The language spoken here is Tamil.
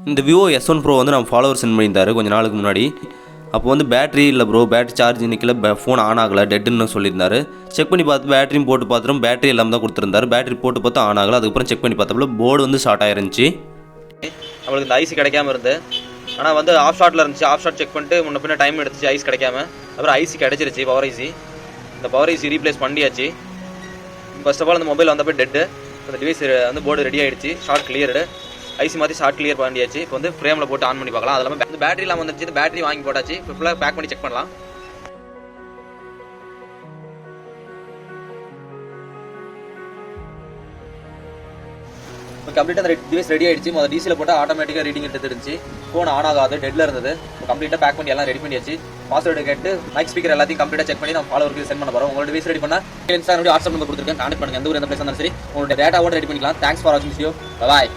இந்த விவோ S1 Pro வந்து நம்ம ஃபாலோவர் சென்ட் பண்ணியிருந்தாரு கொஞ்சம் நாளுக்கு முன்னாடி. அப்போ வந்து பேட்டரி இல்லை ப்ரோ, பேட்டரி சார்ஜ் நிற்கல, ஃபோன் ஆன் ஆகலை, டெட்டுன்னு சொல்லியிருந்தாரு. செக் பண்ணி பார்த்து பேட்டரியும் போட்டு பார்த்துட்டோம், பேட்டரி எல்லாம் தான் கொடுத்துருந்தாரு. பேட்டரி போட்டு பார்த்தா ஆன் ஆகலை. அதுக்கப்புறம் செக் பண்ணி பார்த்தப்பல போர்டு வந்து ஷார்ட் ஆயிருந்துச்சு. நம்மளுக்கு இந்த ஐசி கிடைக்காம இருந்து, ஆனால் வந்து ஆஃப் ஷாட்டில் இருந்துச்சு. ஆஃப் ஷாட் செக் பண்ணிட்டு முன்ன பின்ன டைம் எடுத்துச்சு ஐஸ் கிடைக்காம. அப்புறம் ஐசி கிடச்சிருச்சு, பவர் ஐசி. இந்த பவர் ஐசி ரீப்ளேஸ் பண்ணியாச்சு. ஃபர்ஸ்ட் ஆஃப் ஆல் இந்த மொபைல் வந்தப்போ டெட்டு. இந்த டிவைஸ் வந்து போர்டு ரெடி ஆகிடுச்சு, ஷார்ட் கிளியர்டு. ஐசி மாற்றி ஷார்ட் கிளியர் பண்ணியாச்சு. இப்போ வந்து ஃப்ரேமில் போட்டு ஆன் பண்ணி பார்க்கலாம். அது இல்லாமல் இந்த பேட்டரிலாம் வந்துருச்சு, பேட்டரி வாங்கி போட்டாச்சு. இப்போ ஃபுல்லாக பேக் பண்ணி செக் பண்ணலாம். இப்போ கம்ப்ளீட்டாக அந்த டிவைஸ் ரெடி ஆகிடுச்சு. முதல்ல டிசியில் போட்டால் ஆட்டோமேட்டிக்காக ரீடிங் எடுத்துருந்துச்சு. ஃபோன் ஆன் ஆகாது, டெட்டில் இருந்தது. இப்போ கம்ப்ளீட்டாக பேக் பண்ணி எல்லாம் ரெடி பண்ணியாச்சு. பாஸ்வேர்டு கேட்டு மைக் ஸ்பீக்கர் எல்லாத்தையும் கம்ப்ளீட்டாக செக் பண்ணி நம்ம ஃபாலோவருக்கு சென்ட் பண்ண போகிறோம். உங்களோட டிவைஸ் ரெடி பண்ணால் இன்ஸ்டாகிராம் வாட்ஸ்அப் நம்பர் கொடுத்துருக்கேன், கான்டெக்ட் பண்ணுங்கள். எந்த ஒரு எந்த பிளேஸ் இருந்தாலும் சரி உங்களோட டேட்டாவோட ரெடி பண்ணிக்கலாம். தேங்க்ஸ் ஃபார் வாட்சிங் வீடியோ. பாய்.